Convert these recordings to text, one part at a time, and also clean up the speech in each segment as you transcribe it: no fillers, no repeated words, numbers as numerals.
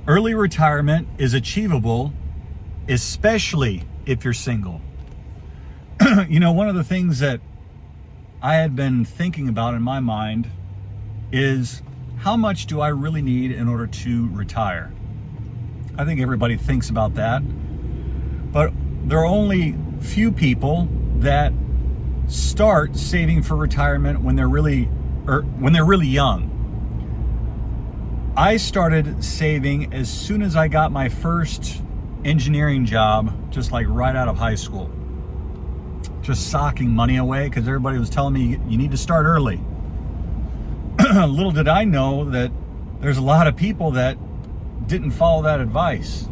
Early retirement is achievable, especially if you're single. One of the things that I had been thinking about in my mind is, how much do I really need in order to retire? I think everybody thinks about that, but there are only few people that start saving for retirement when they're really young. I started saving as soon as I got my first engineering job, just like right out of high school. Just socking money away because everybody was telling me you need to start early. Little did I know that there's a lot of people that didn't follow that advice.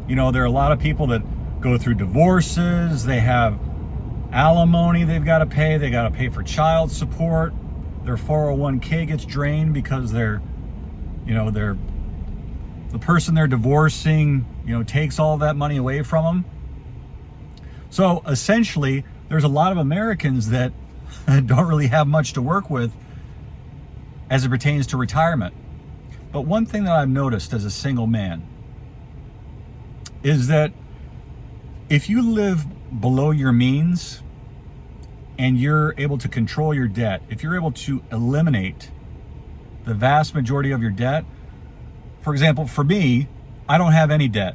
There are a lot of people that go through divorces, they have alimony they've got to pay, they got to pay for child support, their 401k gets drained because the person they're divorcing, takes all that money away from them. So essentially, there's a lot of Americans that don't really have much to work with as it pertains to retirement. But one thing that I've noticed as a single man is that if you live below your means and you're able to control your debt, if you're able to eliminate the vast majority of your debt, for example, for me, I don't have any debt.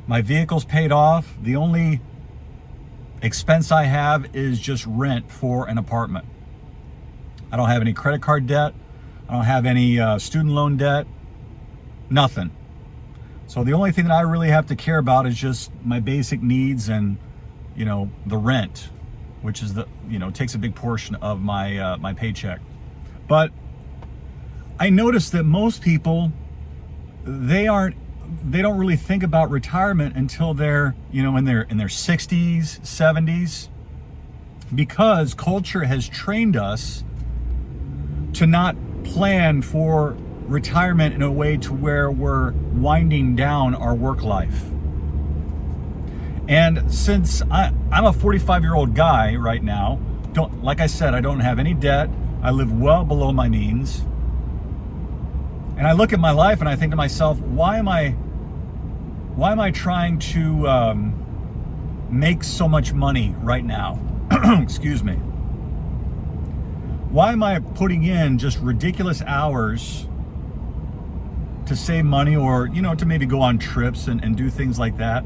My vehicle's paid off. The only expense I have is just rent for an apartment. I don't have any credit card debt. I don't have any student loan debt. Nothing. So the only thing that I really have to care about is just my basic needs and, the rent, which is takes a big portion of my paycheck. But I noticed that most people, they don't really think about retirement until they're, in their 60s, 70s, because culture has trained us to not plan for retirement in a way to where we're winding down our work life. And since I'm a 45-year-old guy right now, like I said, I don't have any debt. I live well below my means. And I look at my life and I think to myself, why am I trying to make so much money right now? Excuse me. Why am I putting in just ridiculous hours to save money or, to maybe go on trips and do things like that?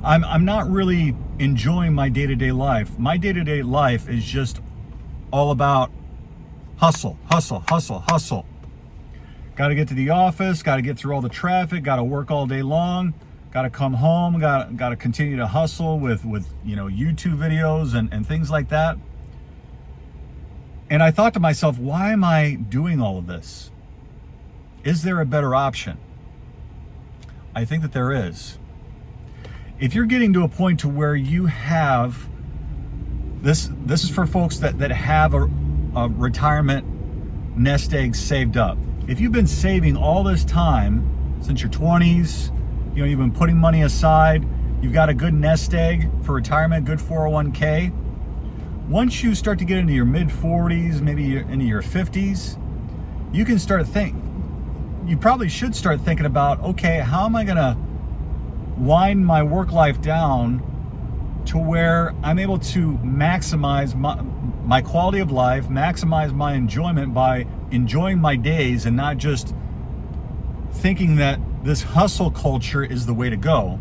I'm not really enjoying my day-to-day life. My day-to-day life is just all about hustle, hustle, hustle, hustle. Got to get to the office, got to get through all the traffic, got to work all day long, got to come home, got to continue to hustle with YouTube videos and things like that. And I thought to myself, why am I doing all of this? Is there a better option? I think that there is. If you're getting to a point to where you have this is for folks that have a retirement nest egg saved up. If you've been saving all this time since your 20s, you've been putting money aside, you've got a good nest egg for retirement, good 401k. Once you start to get into your mid 40s, maybe into your 50s, you can you probably should start thinking about, okay, how am I going to wind my work life down to where I'm able to maximize my quality of life, maximize my enjoyment by enjoying my days and not just thinking that this hustle culture is the way to go.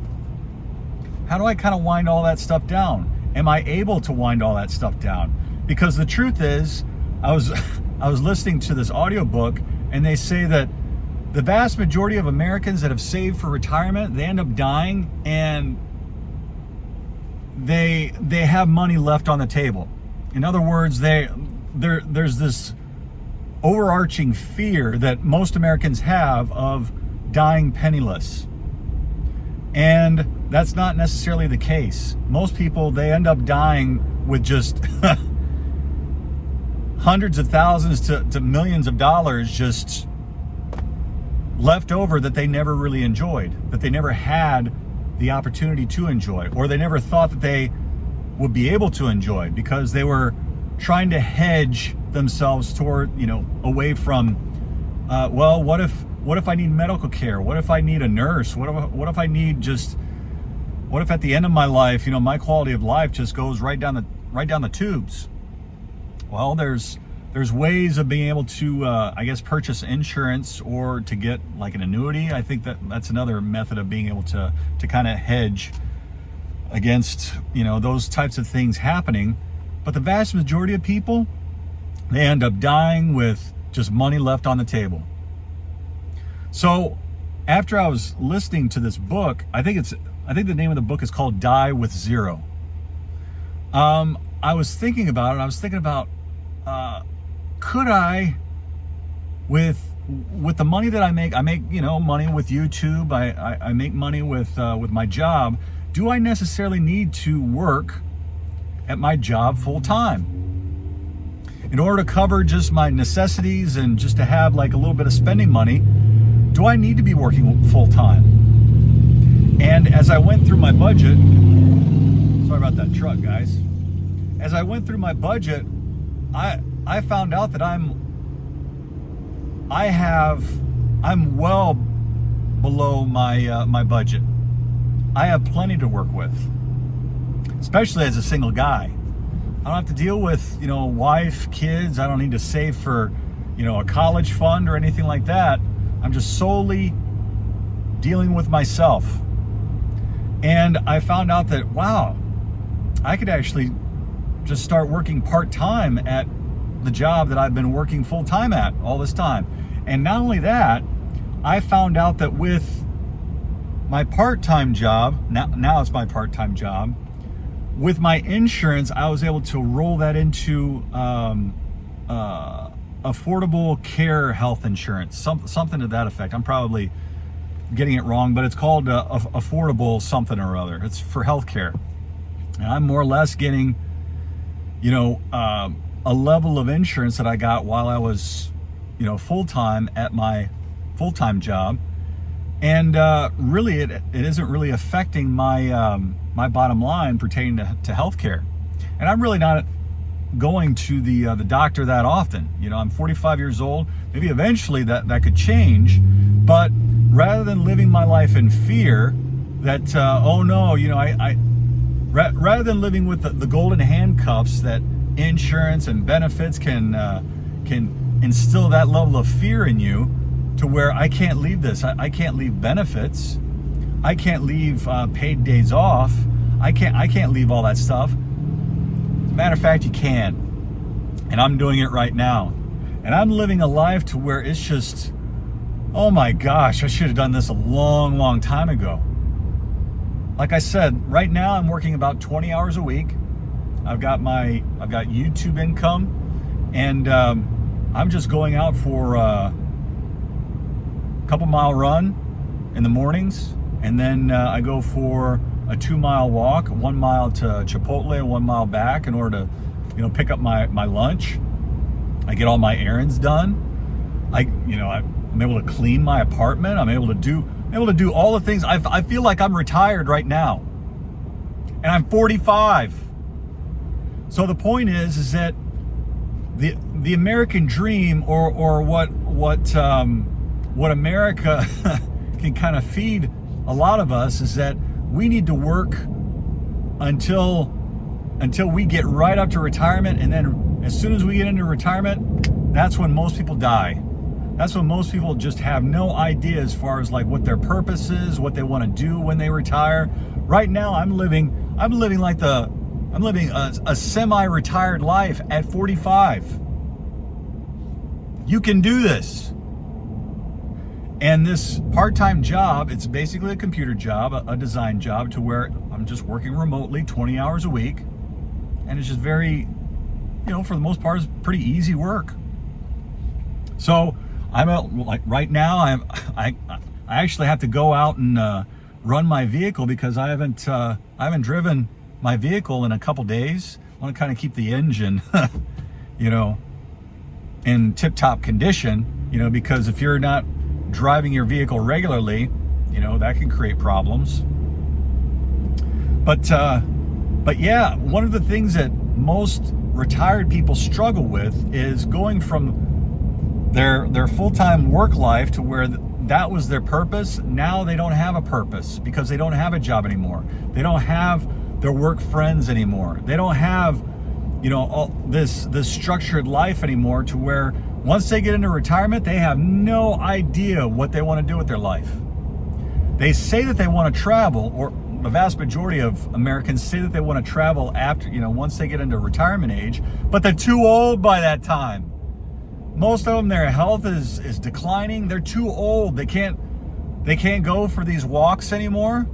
How do I kind of wind all that stuff down? Am I able to wind all that stuff down? Because the truth is, I was listening to this audiobook and they say that the vast majority of Americans that have saved for retirement, they end up dying and they have money left on the table. In other words, there's this overarching fear that most Americans have of dying penniless. And that's not necessarily the case. Most people, they end up dying with just hundreds of thousands to millions of dollars just left over that they never really enjoyed, that they never had the opportunity to enjoy, or they never thought that they would be able to enjoy because they were trying to hedge themselves toward, away from, what What if I need medical care? What if I need a nurse? What if I need just, what if at the end of my life, my quality of life just goes right down the tubes? Well, there's ways of being able to, I guess, purchase insurance or to get like an annuity. I think that's another method of being able to kind of hedge against, those types of things happening. But the vast majority of people, they end up dying with just money left on the table. So after I was listening to this book, I think the name of the book is called Die with Zero. I was thinking about it. I was thinking about, could I, with the money that I make money with YouTube. I make money with my job. Do I necessarily need to work at my job full time in order to cover just my necessities and just to have like a little bit of spending money? Do I need to be working full time? And as I went through my budget, sorry about that truck, guys. As I went through my budget, I found out that I'm well below my budget. I have plenty to work with, especially as a single guy. I don't have to deal with, wife, kids. I don't need to save for, a college fund or anything like that. I'm just solely dealing with myself. And I found out that, wow, I could actually just start working part-time at the job that I've been working full-time at all this time. And not only that, I found out that with my part-time job, now it's my part-time job, with my insurance, I was able to roll that into affordable care health insurance, something to that effect. I'm probably getting it wrong, but it's called affordable something or other. It's for healthcare. And I'm more or less getting, a level of insurance that I got while I was, full-time at my full-time job. And really, it isn't really affecting my my bottom line pertaining to healthcare. And I'm really not going to the doctor that often. I'm 45 years old. Maybe eventually that could change. But rather than living my life in fear that rather than living with the golden handcuffs that insurance and benefits can instill that level of fear in you, to where I can't leave this. I can't leave benefits. I can't leave paid days off. I can't leave all that stuff. As a matter of fact, you can. And I'm doing it right now. And I'm living a life to where it's just, oh my gosh, I should have done this a long, long time ago. Like I said, right now I'm working about 20 hours a week. I've got YouTube income, and I'm just going out for couple mile run in the mornings, and then I go for a 2-mile walk, 1 mile to Chipotle and 1 mile back in order to pick up my lunch. I get all my errands done. I'm able to clean my apartment. I'm able to do all the things. I feel like I'm retired right now, and I'm 45. So the point is that the American dream, or what America can kind of feed a lot of us, is that we need to work until we get right up to retirement, and then as soon as we get into retirement, that's when most people die. That's when most people just have no idea as far as like what their purpose is, what they want to do when they retire. Right now, I'm living a semi-retired life at 45. You can do this. And this part-time job, it's basically a computer job, a design job, to where I'm just working remotely 20 hours a week. And it's just very, for the most part, it's pretty easy work. So right now, I actually have to go out and run my vehicle, because I haven't driven my vehicle in a couple days. I want to kind of keep the engine, in tip-top condition, because if you're not driving your vehicle regularly, that can create problems. But yeah, one of the things that most retired people struggle with is going from their full-time work life to where that was their purpose. Now they don't have a purpose because they don't have a job anymore. They don't have their work friends anymore. They don't have, all this structured life anymore, to where once they get into retirement, they have no idea what they want to do with their life. They say that they want to travel, or the vast majority of Americans say that they want to travel after, once they get into retirement age, but they're too old by that time. Most of them, their health is declining. They're too old. They can't go for these walks anymore.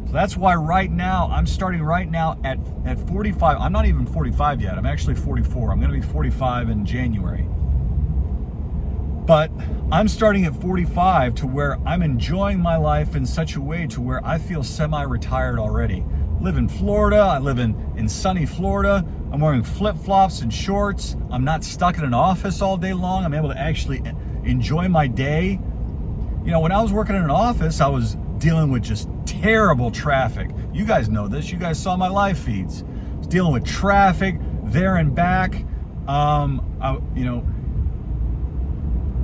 So that's why right now, I'm starting right now at 45. I'm not even 45 yet. I'm actually 44. I'm going to be 45 in January. But I'm starting at 45 to where I'm enjoying my life in such a way to where I feel semi-retired already. I live in Florida. I live in sunny Florida. I'm wearing flip-flops and shorts. I'm not stuck in an office all day long. I'm able to actually enjoy my day. When I was working in an office, I was dealing with just terrible traffic. You guys know this. You guys saw my live feeds. I was dealing with traffic there and back.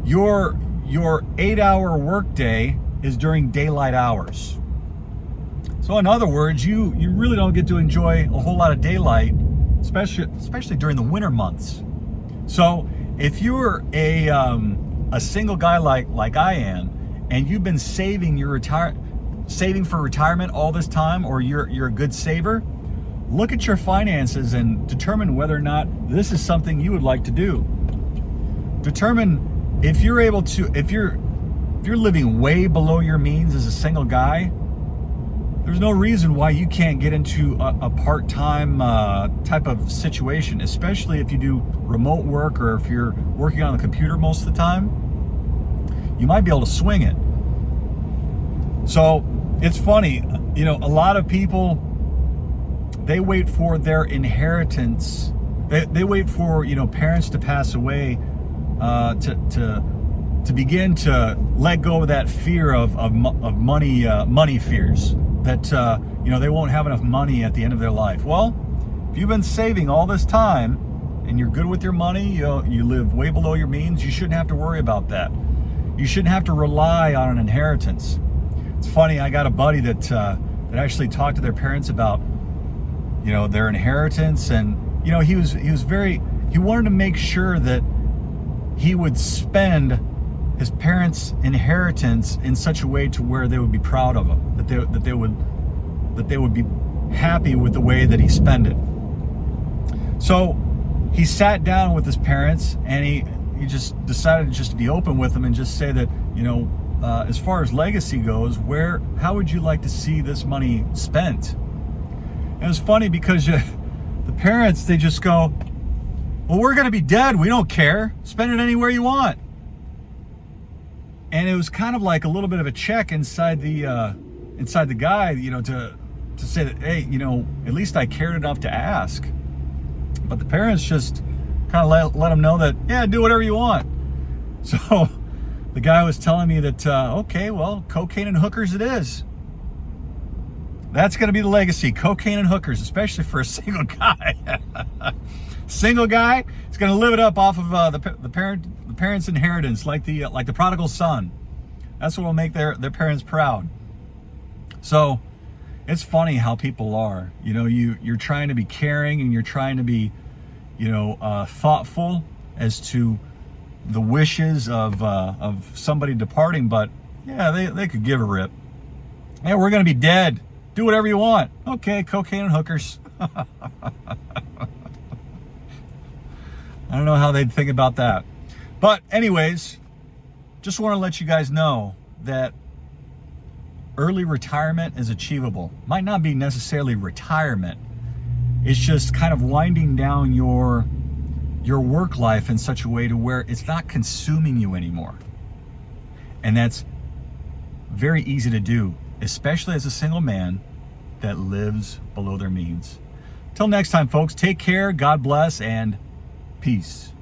Your 8-hour workday is during daylight hours. So in other words, you really don't get to enjoy a whole lot of daylight, especially during the winter months. So if you're a single guy like I am, and you've been saving for retirement all this time, or you're a good saver, look at your finances and determine whether or not this is something you would like to do. Determine if you're able to, if you're living way below your means as a single guy, there's no reason why you can't get into a part-time type of situation, especially if you do remote work or if you're working on the computer most of the time. You might be able to swing it. So it's funny, a lot of people, they wait for their inheritance. They wait for, parents to pass away to begin to let go of that fear of money fears, that they won't have enough money at the end of their life. Well, if you've been saving all this time and you're good with your money, you live way below your means, you shouldn't have to worry about that. You shouldn't have to rely on an inheritance. It's funny, I got a buddy that actually talked to their parents about their inheritance, and he wanted to make sure that he would spend his parents' inheritance in such a way to where they would be proud of him, that they would be happy with the way that he spent it. So he sat down with his parents, and he just decided just to be open with them and just say that, as far as legacy goes, how would you like to see this money spent? And it's funny because the parents, they just go, well, we're going to be dead. We don't care. Spend it anywhere you want. And it was kind of like a little bit of a check inside the guy, to say that, hey, at least I cared enough to ask. But the parents just kind of let them know that, yeah, do whatever you want. So the guy was telling me that, okay, well, cocaine and hookers it is. That's going to be the legacy, cocaine and hookers, especially for a single guy. Single guy is going to live it up off of the parents' inheritance, like the prodigal son. That's what will make their parents proud. So it's funny how people are. You're trying to be caring, and you're trying to be, thoughtful as to the wishes of somebody departing, but yeah, they could give a rip. Yeah, we're going to be dead. Do whatever you want. Okay, cocaine and hookers. I don't know how they'd think about that. But anyways, just want to let you guys know that early retirement is achievable. Might not be necessarily retirement. It's just kind of winding down your work life in such a way to where it's not consuming you anymore. And that's very easy to do, especially as a single man that lives below their means. Till next time, folks, take care, God bless, and peace.